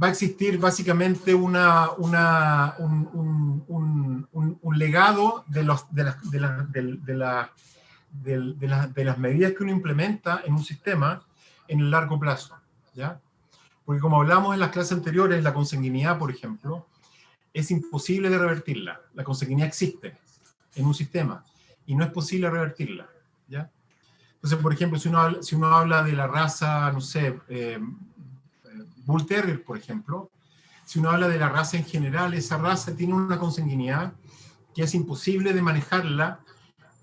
va a existir básicamente un legado de las medidas que uno implementa en un sistema en el largo plazo, ¿ya? Porque como hablamos en las clases anteriores, la consanguinidad, por ejemplo, es imposible de revertirla. La consanguinidad existe en un sistema y no es posible revertirla, ¿ya? Entonces, por ejemplo, si uno habla de la raza, no sé, Bull Terrier, por ejemplo, si uno habla de la raza en general, esa raza tiene una consanguinidad que es imposible de manejarla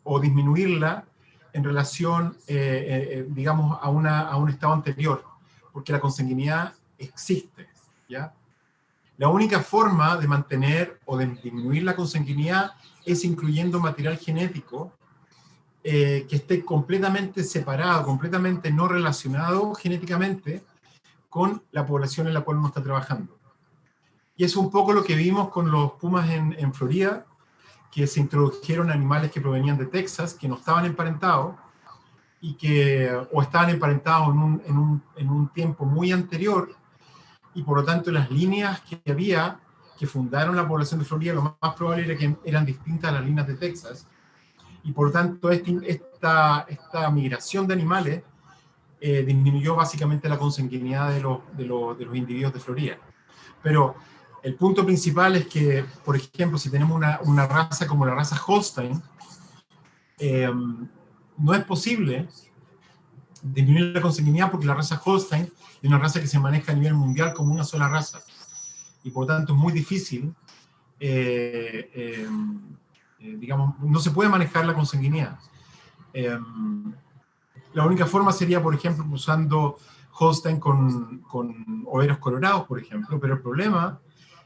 o disminuirla en relación, digamos, a un estado anterior, porque la consanguinidad existe, ¿ya? La única forma de mantener o de disminuir la consanguinidad es incluyendo material genético que esté completamente separado, completamente no relacionado genéticamente con la población en la cual uno está trabajando. Y eso es un poco lo que vimos con los pumas en Florida, que se introdujeron animales que provenían de Texas, que no estaban emparentados, o estaban emparentados en un tiempo muy anterior, y por lo tanto las líneas que había, que fundaron la población de Florida, lo más probable era que eran distintas a las líneas de Texas, y por lo tanto esta migración de animales disminuyó básicamente la consanguinidad de los individuos de Florida. Pero el punto principal es que, por ejemplo, si tenemos una raza como la raza Holstein, no es posible disminuir la consanguinidad porque la raza Holstein es una raza que se maneja a nivel mundial como una sola raza. Y por lo tanto es muy difícil, digamos, no se puede manejar la consanguinidad. La única forma sería, por ejemplo, usando Holstein con overos colorados, por ejemplo, pero el problema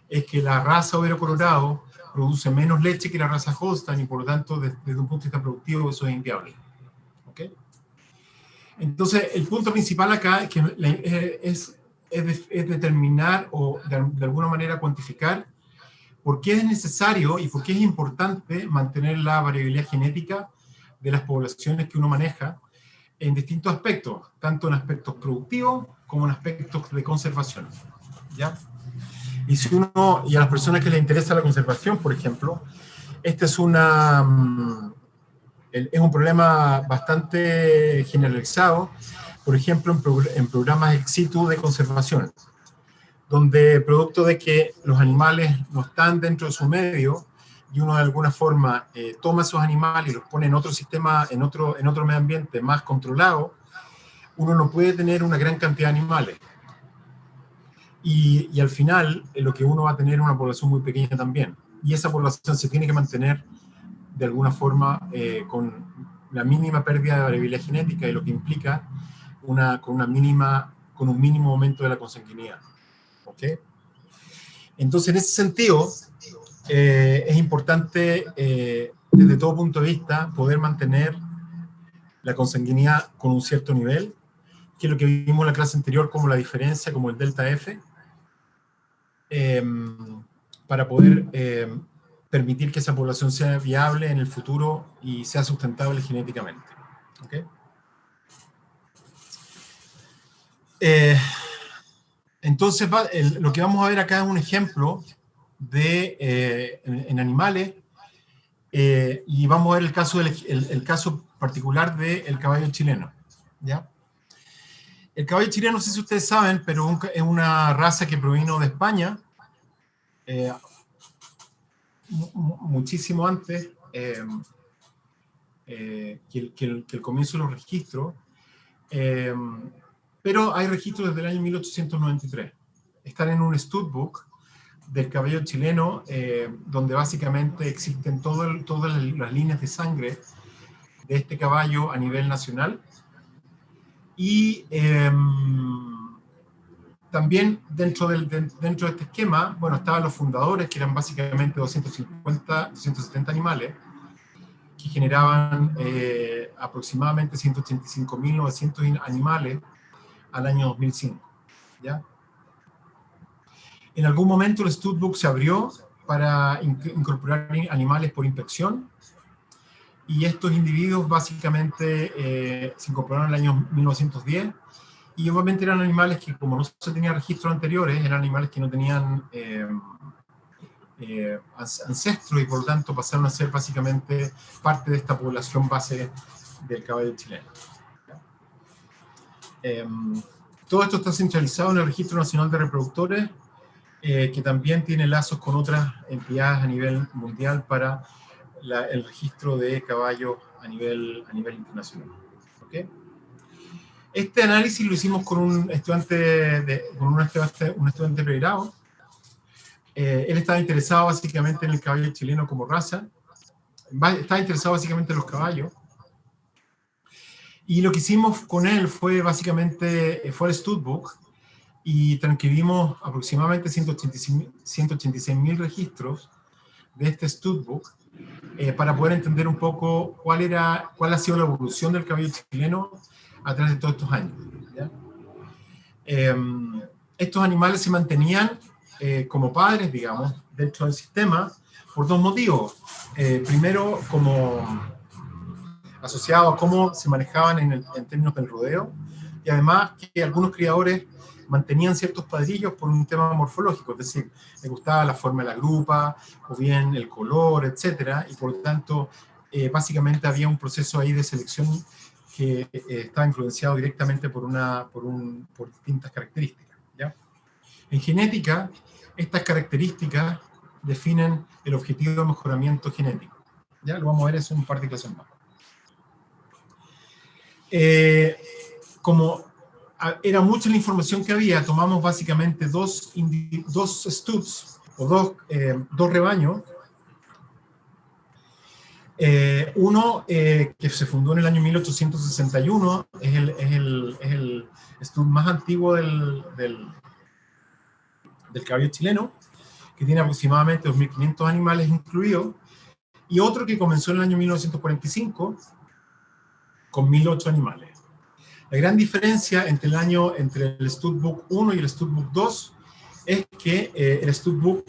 es que la raza overo colorado produce menos leche que la raza Holstein y por lo tanto, desde un punto de vista productivo, eso es inviable. ¿Ok? Entonces, el punto principal acá es que es determinar o de alguna manera cuantificar por qué es necesario y por qué es importante mantener la variabilidad genética de las poblaciones que uno maneja en distintos aspectos, tanto en aspectos productivos como en aspectos de conservación, ¿ya? Y a las personas que les interesa la conservación, por ejemplo, este es un problema bastante generalizado, por ejemplo, en programas ex situ de conservación, donde producto de que los animales no están dentro de su medio, y uno de alguna forma toma esos animales y los pone en otro sistema, en otro medio ambiente más controlado, uno no puede tener una gran cantidad de animales. Y al final, lo que uno va a tener es una población muy pequeña también. Y esa población se tiene que mantener de alguna forma con la mínima pérdida de variabilidad genética, y lo que implica con un mínimo aumento de la consanguinidad. ¿Ok? Entonces, en ese sentido, es importante, desde todo punto de vista, poder mantener la consanguinidad con un cierto nivel, que es lo que vimos en la clase anterior como la diferencia, como el delta F, para poder permitir que esa población sea viable en el futuro y sea sustentable genéticamente. ¿Okay? Entonces, lo que vamos a ver acá es un ejemplo en animales, y vamos a ver el caso particular del caballo chileno, ¿ya? El caballo chileno, no sé si ustedes saben, pero es una raza que provino de España, muchísimo antes que el comienzo de los registros, pero hay registros desde el año 1893. Están en un studbook del caballo chileno, donde básicamente existen todas las líneas de sangre de este caballo a nivel nacional. Y también dentro de este esquema, bueno, estaban los fundadores, que eran básicamente 270 animales, que generaban aproximadamente 185.900 animales al año 2005, ¿ya? En algún momento el studbook se abrió para incorporar animales por inspección, y estos individuos básicamente se incorporaron en el año 1910, y obviamente eran animales que, como no se tenía registros anteriores, eran animales que no tenían ancestros, y por lo tanto pasaron a ser básicamente parte de esta población base del caballo chileno. Todo esto está centralizado en el Registro Nacional de Reproductores, que también tiene lazos con otras entidades a nivel mundial para el registro de caballos a nivel internacional. ¿Okay? Este análisis lo hicimos con un estudiante de pregrado. Él estaba interesado básicamente en el caballo chileno como raza, estaba interesado básicamente en los caballos, y lo que hicimos con él fue básicamente, fue el Studbook, y transcribimos aproximadamente 186.000 registros de este Studbook, para poder entender un poco cuál ha sido la evolución del caballo chileno a través de todos estos años. ¿Ya? Estos animales se mantenían como padres, digamos, dentro del sistema, por dos motivos. Primero, como asociado a cómo se manejaban en términos del rodeo, y además que algunos criadores mantenían ciertos padrillos por un tema morfológico, es decir, les gustaba la forma de la grupa, o bien el color, etcétera, y por lo tanto, básicamente había un proceso ahí de selección que estaba influenciado directamente por distintas características. ¿Ya? En genética, estas características definen el objetivo de mejoramiento genético. Ya lo vamos a ver eso en un par de clases más. Como era mucha la información que había, tomamos básicamente dos studs, o dos rebaños. Uno que se fundó en el año 1861, es el stud más antiguo del caballo chileno, que tiene aproximadamente 2.500 animales incluidos, y otro que comenzó en el año 1945 con 1.008 animales. La gran diferencia entre el Studbook 1 y el Studbook 2 es que el Studbook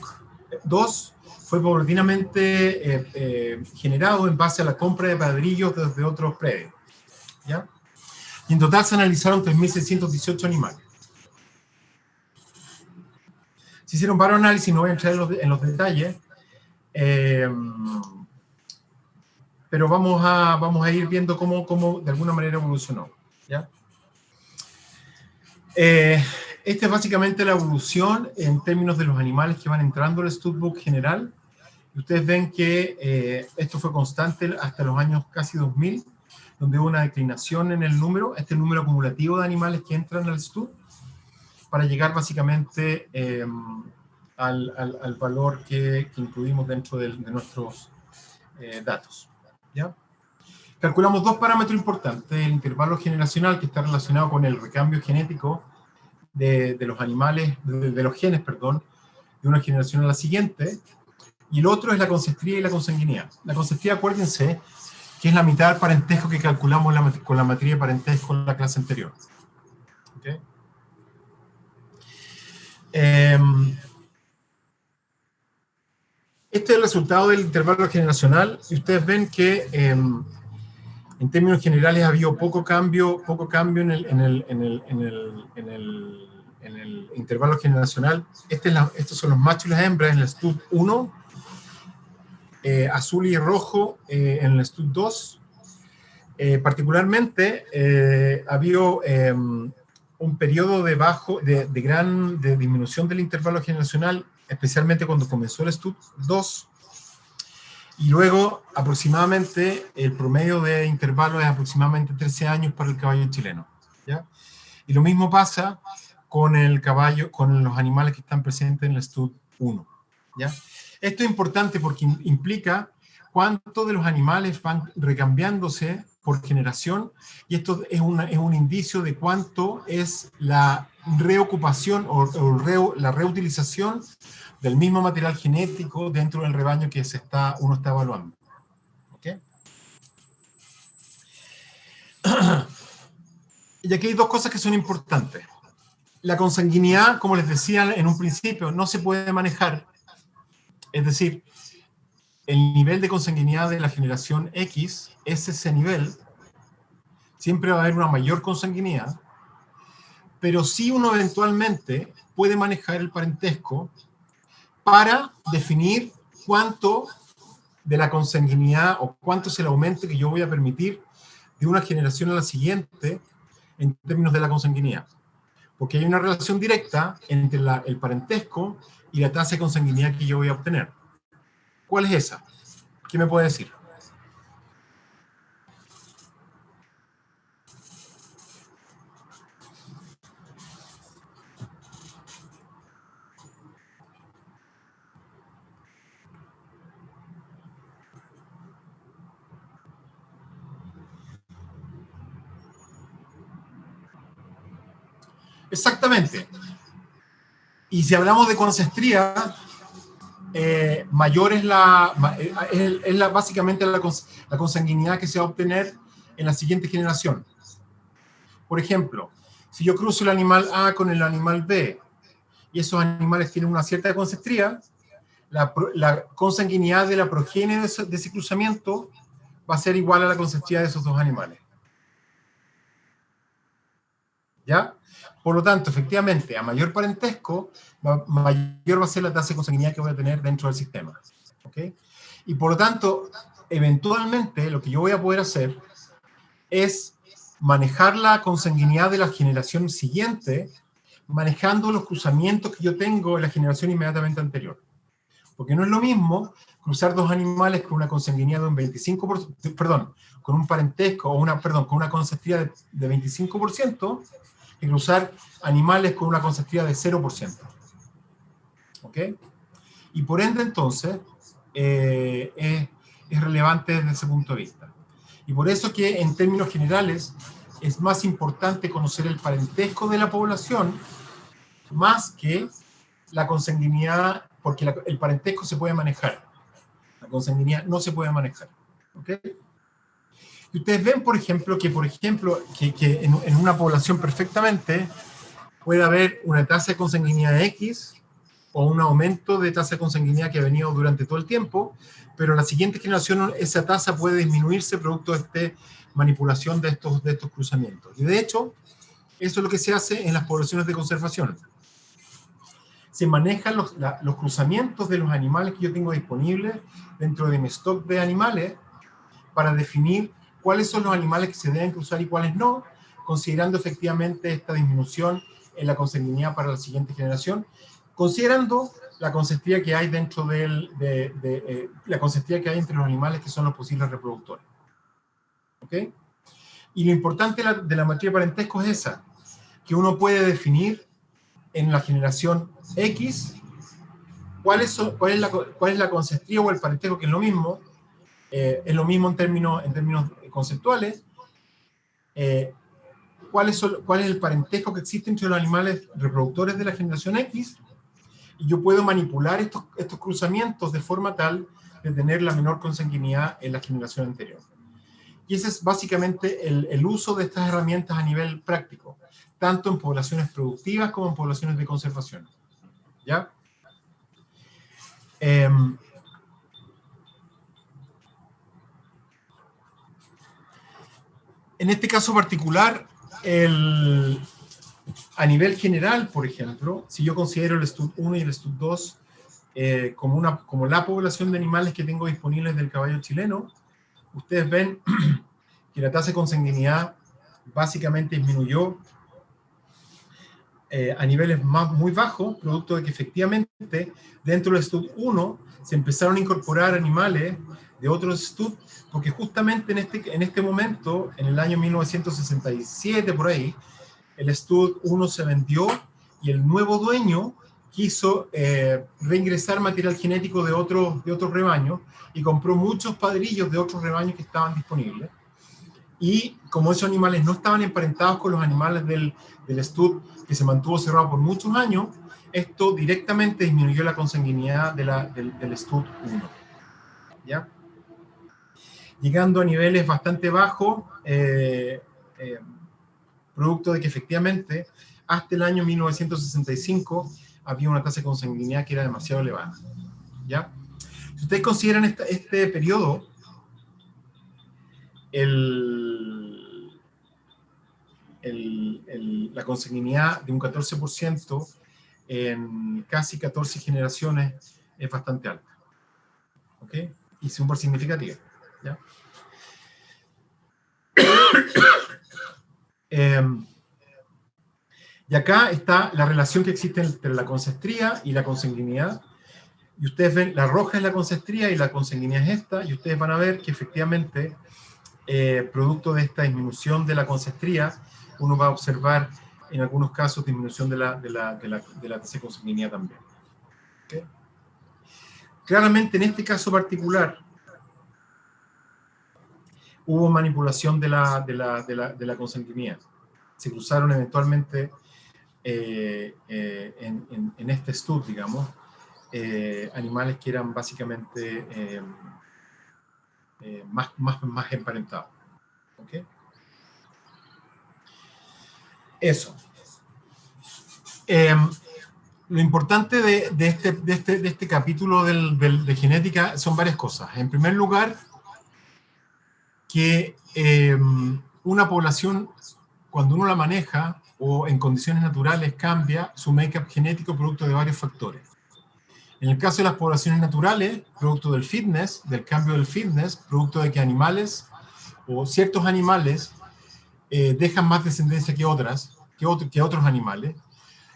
2 fue paulatinamente generado en base a la compra de padrillos desde otros predios. ¿Ya? Y en total se analizaron 3.618 animales. Se hicieron varios análisis, no voy a entrar en los detalles, pero vamos a ir viendo cómo de alguna manera evolucionó. ¿Ya? Esta es básicamente la evolución en términos de los animales que van entrando al Studbook general. Ustedes ven que esto fue constante hasta los años casi 2000, donde hubo una declinación en el número, número acumulativo de animales que entran al Stud, para llegar básicamente al valor que incluimos dentro de nuestros datos. ¿Ya? Calculamos dos parámetros importantes: el intervalo generacional, que está relacionado con el recambio genético de los animales, de los genes, perdón, de una generación a la siguiente, y el otro es la concestría y la consanguinidad. La concestría, acuérdense, que es la mitad del parentesco que calculamos con la matriz de parentesco en la clase anterior. ¿Okay? Este es el resultado del intervalo generacional, y ustedes ven que en términos generales ha habido poco cambio en el intervalo generacional. Estos son los machos y las hembras en el Stud 1, azul y rojo en el Stud 2. Particularmente ha habido un periodo de gran disminución del intervalo generacional, especialmente cuando comenzó el Stud 2, y luego aproximadamente el promedio de intervalo es aproximadamente 13 años para el caballo chileno. ¿Ya? Y lo mismo pasa con los animales que están presentes en el Stud 1. ¿Ya? Esto es importante porque implica cuánto de los animales van recambiándose por generación, y esto es un indicio de cuánto es la reocupación o la reutilización del mismo material genético dentro del rebaño que uno está evaluando. ¿Okay? Y aquí hay dos cosas que son importantes. La consanguinidad, como les decía en un principio, no se puede manejar. Es decir, el nivel de consanguinidad de la generación X es ese nivel. Siempre va a haber una mayor consanguinidad, pero sí uno eventualmente puede manejar el parentesco para definir cuánto de la consanguinidad o cuánto es el aumento que yo voy a permitir de una generación a la siguiente en términos de la consanguinidad. Porque hay una relación directa entre el parentesco y la tasa de consanguinidad que yo voy a obtener. ¿Cuál es esa? ¿Qué me puede decir? Exactamente. Y si hablamos de coancestría, mayor es básicamente la consanguinidad que se va a obtener en la siguiente generación. Por ejemplo, si yo cruzo el animal A con el animal B, y esos animales tienen una cierta coancestría, la consanguinidad de la progenie de ese cruzamiento va a ser igual a la consanguinidad de esos dos animales. ¿Ya? Por lo tanto, efectivamente, a mayor parentesco, mayor va a ser la tasa de consanguinidad que voy a tener dentro del sistema. ¿Ok? Y por lo tanto, eventualmente, lo que yo voy a poder hacer es manejar la consanguinidad de la generación siguiente, manejando los cruzamientos que yo tengo en la generación inmediatamente anterior. Porque no es lo mismo cruzar dos animales con una consanguinidad de un 25%, perdón, con un parentesco, con una consanguinidad de 25%, que cruzar animales con una consanguinidad de 0%. ¿Ok? Y por ende, entonces, es relevante desde ese punto de vista. Y por eso que, en términos generales, es más importante conocer el parentesco de la población más que la consanguinidad, porque el parentesco se puede manejar. La consanguinidad no se puede manejar. ¿Ok? Y ustedes ven, por ejemplo, que en una población perfectamente puede haber una tasa de consanguinidad X o un aumento de tasa de consanguinidad que ha venido durante todo el tiempo, pero en la siguiente generación esa tasa puede disminuirse producto de esta manipulación de estos cruzamientos. Y de hecho, eso es lo que se hace en las poblaciones de conservación. Se manejan los cruzamientos de los animales que yo tengo disponibles dentro de mi stock de animales para definir cuáles son los animales que se deben cruzar y cuáles no, considerando efectivamente esta disminución en la consanguinidad para la siguiente generación, considerando la consanguinidad que hay dentro la consanguinidad que hay entre los animales que son los posibles reproductores. ¿Ok? Y lo importante de la matriz de parentesco es esa, que uno puede definir en la generación X cuál es la consanguinidad o el parentesco, que es lo mismo en términos conceptuales, cuál es el parentesco que existe entre los animales reproductores de la generación X, y yo puedo manipular estos cruzamientos de forma tal de tener la menor consanguinidad en la generación anterior. Y ese es básicamente el uso de estas herramientas a nivel práctico, tanto en poblaciones productivas como en poblaciones de conservación. ¿Ya? En este caso particular, a nivel general, por ejemplo, si yo considero el STUD 1 y el STUD 2 como la población de animales que tengo disponibles del caballo chileno, ustedes ven que la tasa de consanguinidad básicamente disminuyó a niveles muy bajos, producto de que efectivamente dentro del STUD 1 se empezaron a incorporar animales de otros STUD, porque justamente en este momento, en el año 1967 por ahí, el STUD 1 se vendió y el nuevo dueño quiso reingresar material genético de otros rebaños y compró muchos padrillos de otros rebaños que estaban disponibles. Y como esos animales no estaban emparentados con los animales del STUD, que se mantuvo cerrado por muchos años, esto directamente disminuyó la consanguinidad del STUD 1. ¿Ya? Llegando a niveles bastante bajos, producto de que efectivamente hasta el año 1965 había una tasa de consanguinidad que era demasiado elevada. ¿Ya? Si ustedes consideran este periodo, la consanguinidad de un 14% en casi 14 generaciones es bastante alta. ¿Ok? Y súper significativa. ¿Ya? Y acá está la relación que existe entre la consanguinidad y la consanguinidad. Y ustedes ven, la roja es la consanguinidad y la consanguinidad es esta, y ustedes van a ver que efectivamente, producto de esta disminución de la consanguinidad, uno va a observar en algunos casos disminución de la TC consanguinidad también. ¿Okay? Claramente en este caso particular hubo manipulación de la consanguinidad. Se cruzaron eventualmente en este estudio, digamos, animales que eran básicamente más emparentados. ¿Okay? Eso. Lo importante de este capítulo de genética son varias cosas. En primer lugar, que una población, cuando uno la maneja o en condiciones naturales, cambia su make-up genético producto de varios factores. En el caso de las poblaciones naturales, producto del fitness, del cambio del fitness, producto de que animales o ciertos animales dejan más descendencia que otros animales,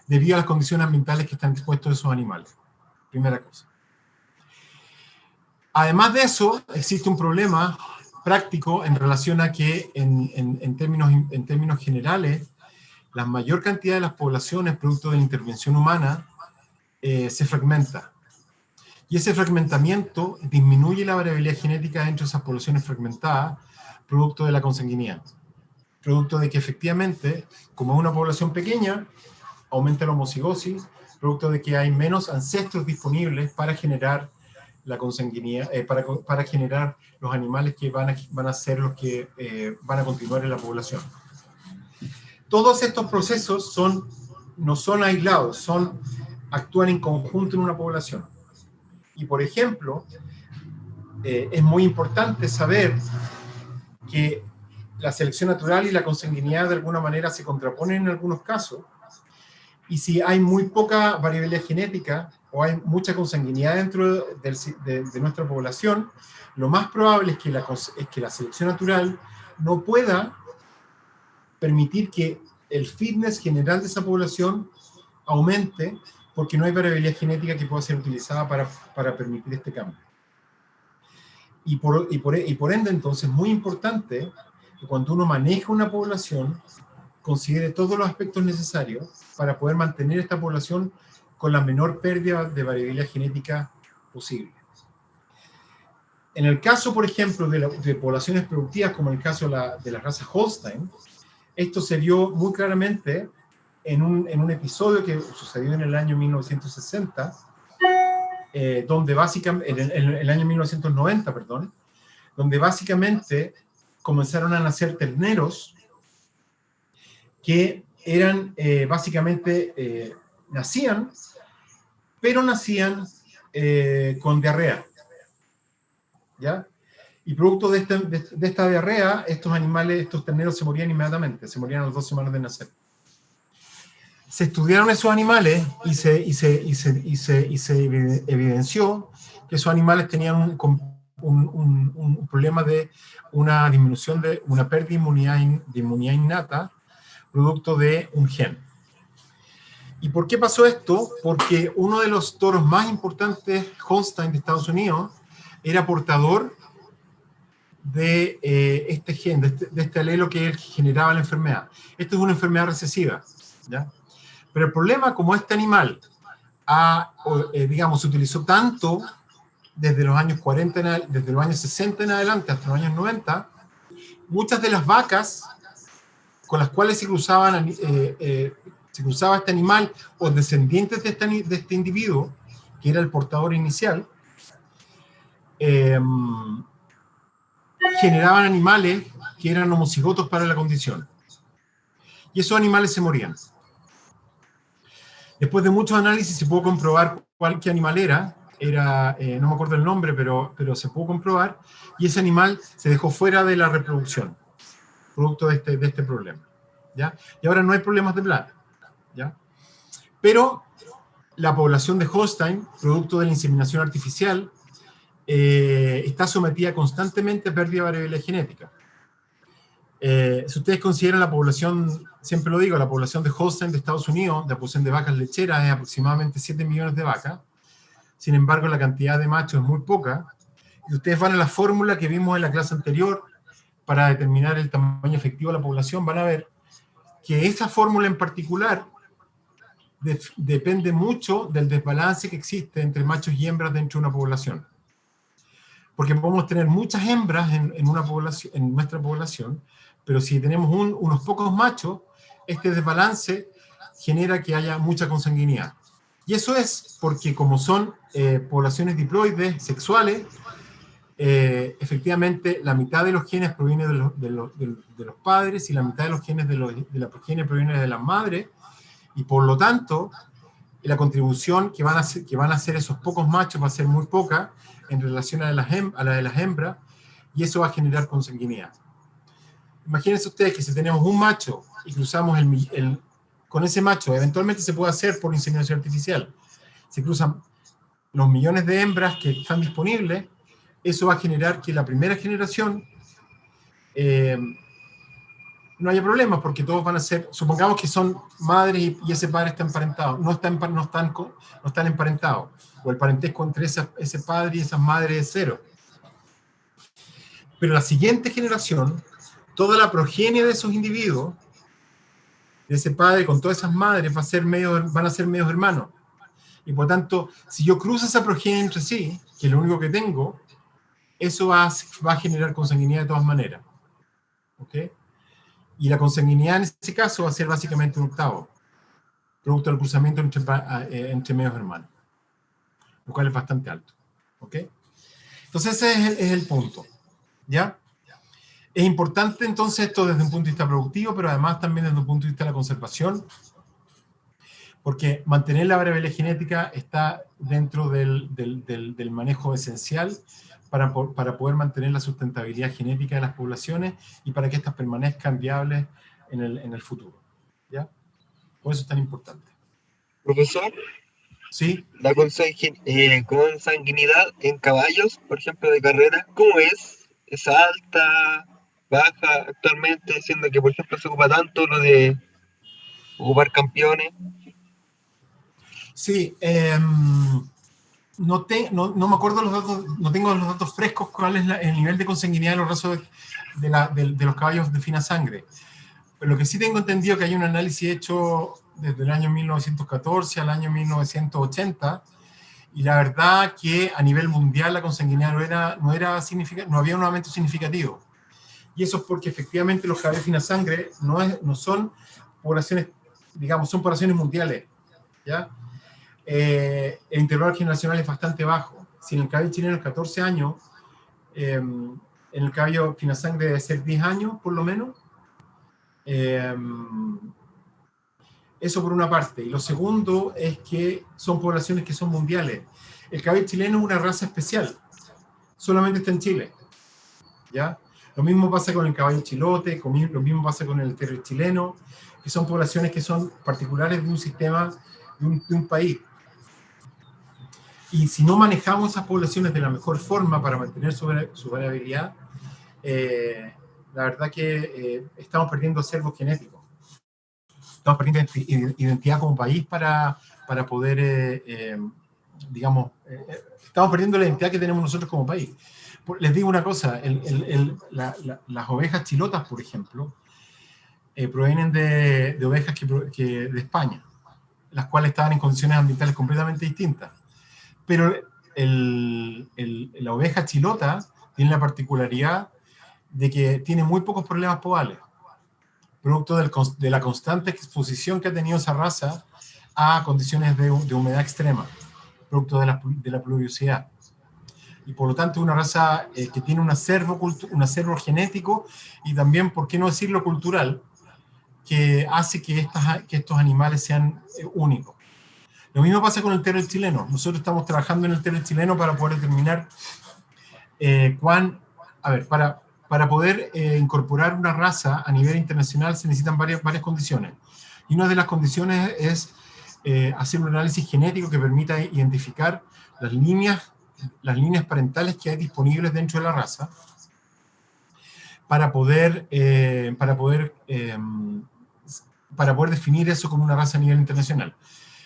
debido a las condiciones ambientales que están expuestos esos animales. Primera cosa. Además de eso, existe un problema práctico en relación a que en términos generales, la mayor cantidad de las poblaciones, producto de la intervención humana, se fragmenta. Y ese fragmentamiento disminuye la variabilidad genética dentro de esas poblaciones fragmentadas, producto de la consanguinidad. Producto de que efectivamente, como es una población pequeña, aumenta la homocigosis, producto de que hay menos ancestros disponibles para generar la consanguinidad, para generar los animales que van a ser los que van a continuar en la población. Todos estos procesos no son aislados, actúan en conjunto en una población. Y por ejemplo, es muy importante saber que la selección natural y la consanguinidad de alguna manera se contraponen en algunos casos, y si hay muy poca variabilidad genética o hay mucha consanguinidad dentro de nuestra población, lo más probable es que la selección natural no pueda permitir que el fitness general de esa población aumente, porque no hay variabilidad genética que pueda ser utilizada para permitir este cambio. Y por ende, entonces, es muy importante que cuando uno maneja una población, considere todos los aspectos necesarios para poder mantener esta población con la menor pérdida de variabilidad genética posible. En el caso, por ejemplo, de poblaciones productivas, como en el caso de la raza Holstein, esto se vio muy claramente en un episodio que sucedió en el año 1960, donde básicamente, en el año 1990, perdón, donde básicamente comenzaron a nacer terneros que eran básicamente, nacían con diarrea, ¿ya? Y producto de esta diarrea, estos terneros se morían inmediatamente, se morían a las 2 semanas de nacer. Se estudiaron esos animales y se evidenció que esos animales tenían un problema de una disminución de una pérdida de inmunidad innata, producto de un gen. ¿Y por qué pasó esto? Porque uno de los toros más importantes, Holstein de Estados Unidos, era portador de este gen, de este alelo que generaba la enfermedad. Esto es una enfermedad recesiva, ¿ya? Pero el problema, como este animal digamos, se utilizó tanto desde los años 40, desde los años 60 en adelante hasta los años 90, muchas de las vacas con las cuales se cruzaba este animal, o descendientes de este individuo, que era el portador inicial, generaban animales que eran homocigotos para la condición. Y esos animales se morían. Después de muchos análisis se pudo comprobar qué animal era, no me acuerdo el nombre, pero se pudo comprobar, y ese animal se dejó fuera de la reproducción, producto de este problema. ¿ya? Y ahora no hay problemas de plaga, ¿ya? Pero la población de Holstein, producto de la inseminación artificial, está sometida constantemente a pérdida de variabilidad genética. Si ustedes consideran la población, siempre lo digo, la población de Holstein de Estados Unidos, de la población de vacas lecheras, es aproximadamente 7 millones de vacas. Sin embargo, la cantidad de machos es muy poca. Y ustedes van a la fórmula que vimos en la clase anterior para determinar el tamaño efectivo de la población, van a ver que esa fórmula en particular depende mucho del desbalance que existe entre machos y hembras dentro de una población. Porque podemos tener muchas hembras en nuestra población, pero si tenemos unos pocos machos, este desbalance genera que haya mucha consanguinidad. Y eso es porque como son poblaciones diploides sexuales, efectivamente la mitad de los genes proviene de los padres y la mitad de los genes de la progenie proviene de las madres, y por lo tanto la contribución que van a hacer esos pocos machos va a ser muy poca en relación a la de las hembras, y eso va a generar consanguinidad. Imagínense ustedes que si tenemos un macho y cruzamos con ese macho, eventualmente se puede hacer por inseminación artificial, se cruzan los millones de hembras que están disponibles, eso va a generar que la primera generación no haya problemas, porque todos van a ser, supongamos que son madres y ese padre está emparentado, no están emparentados, o el parentesco entre ese padre y esas madres es cero. Pero la siguiente generación, toda la progenie de esos individuos, de ese padre con todas esas madres, van a ser medios hermanos. Y por tanto, si yo cruzo esa progenie entre sí, que es lo único que tengo, eso va a generar consanguinidad de todas maneras. ¿Ok? Y la consanguinidad en este caso va a ser básicamente un octavo, producto del cruzamiento entre medios hermanos, lo cual es bastante alto. ¿Ok? Entonces ese es el punto. ¿Ya? Es importante entonces esto desde un punto de vista productivo, pero además también desde un punto de vista de la conservación, porque mantener la variabilidad genética está dentro del manejo esencial para poder mantener la sustentabilidad genética de las poblaciones y para que éstas permanezcan viables en el futuro. ¿Ya? Por eso es tan importante. Profesor, ¿Sí? la consanguinidad en caballos, por ejemplo, de carrera, ¿cómo es? ¿Es alta, baja actualmente, siendo que, por ejemplo, se ocupa tanto lo de ocupar campeones? Sí, no me acuerdo los datos, no tengo los datos frescos cuál es el nivel de consanguinidad de los rasos de los caballos de fina sangre. Pero lo que sí tengo entendido que hay un análisis hecho desde el año 1914 al año 1980, y la verdad que a nivel mundial la consanguinidad no había un aumento significativo. Y eso es porque efectivamente los caballos de fina sangre no son poblaciones, digamos, son poblaciones mundiales, ¿ya? El intervalo generacional es bastante bajo. Si en el caballo chileno es 14 años, en el caballo fina sangre debe ser 10 años, por lo menos. Eso por una parte. Y lo segundo es que son poblaciones que son mundiales. El caballo chileno es una raza especial. Solamente está en Chile. ¿Ya? Lo mismo pasa con el caballo chilote, lo mismo pasa con el terrier chileno, que son poblaciones que son particulares de un sistema, de un país. Y si no manejamos esas poblaciones de la mejor forma para mantener su variabilidad, la verdad que estamos perdiendo acervos genéticos. Estamos perdiendo identidad como país para poder, digamos, estamos perdiendo la identidad que tenemos nosotros como país. Les digo una cosa, las ovejas chilotas, por ejemplo, provienen de ovejas de España, las cuales estaban en condiciones ambientales completamente distintas. Pero la oveja chilota tiene la particularidad de que tiene muy pocos problemas podales, producto de la constante exposición que ha tenido esa raza a condiciones de humedad extrema, producto de la pluviosidad. Y por lo tanto es una raza que tiene un acervo genético y también, por qué no decirlo, cultural, que hace que estos animales sean únicos. Lo mismo pasa con el terrier chileno. Nosotros estamos trabajando en el terrier chileno para poder determinar para para poder incorporar una raza a nivel internacional se necesitan varias condiciones. Y una de las condiciones es hacer un análisis genético que permita identificar las líneas parentales que hay disponibles dentro de la raza para poder definir eso como una raza a nivel internacional.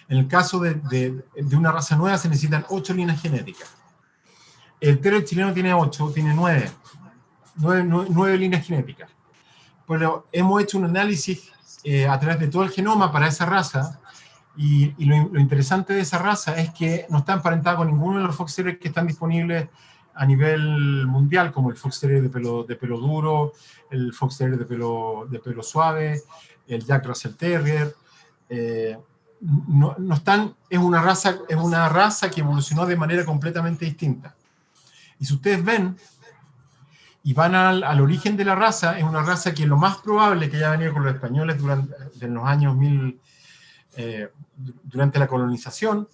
En el caso de una raza nueva se necesitan 8 líneas genéticas. El terrier chileno tiene 8, tiene 9 líneas genéticas. Pero hemos hecho un análisis a través de todo el genoma para esa raza, y lo interesante de esa raza es que no está emparentada con ninguno de los Fox Terrier que están disponibles a nivel mundial, como el Fox Terrier de pelo duro, el Fox Terrier de pelo suave, el Jack Russell Terrier. No están, es una raza que evolucionó de manera completamente distinta. Y si ustedes ven y van al origen de la raza, es una raza que lo más probable que haya venido con los españoles en los años durante la colonización.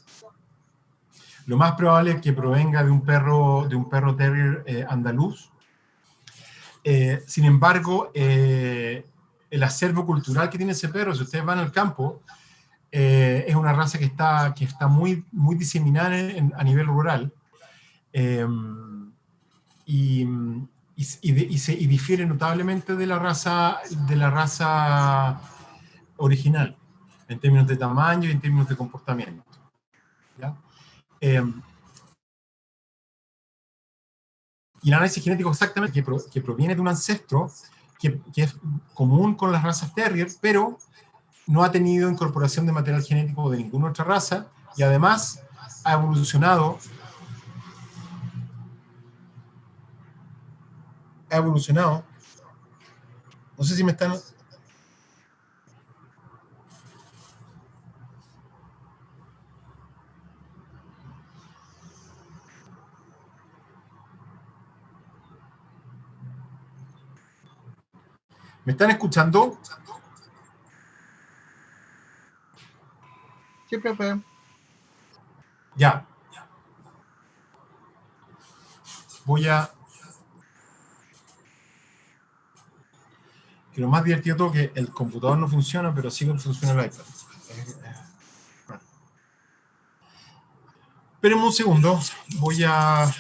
Lo más probable es que provenga de un perro terrier andaluz. Sin embargo, el acervo cultural que tiene ese perro, si ustedes van al campo, es una raza que está muy diseminada a nivel rural, y difiere notablemente de la raza original, en términos de tamaño y en términos de comportamiento. ¿Ya? Y el análisis genético exactamente que proviene de un ancestro que es común con las razas terrier, pero no ha tenido incorporación de material genético de ninguna otra raza, y además ha evolucionado no sé si me están... ¿Me están escuchando? Sí, profe. Ya. Voy a... Que lo más divertido todo es que el computador no funciona, pero sí que funciona el iPad. Espérenme un segundo. Voy a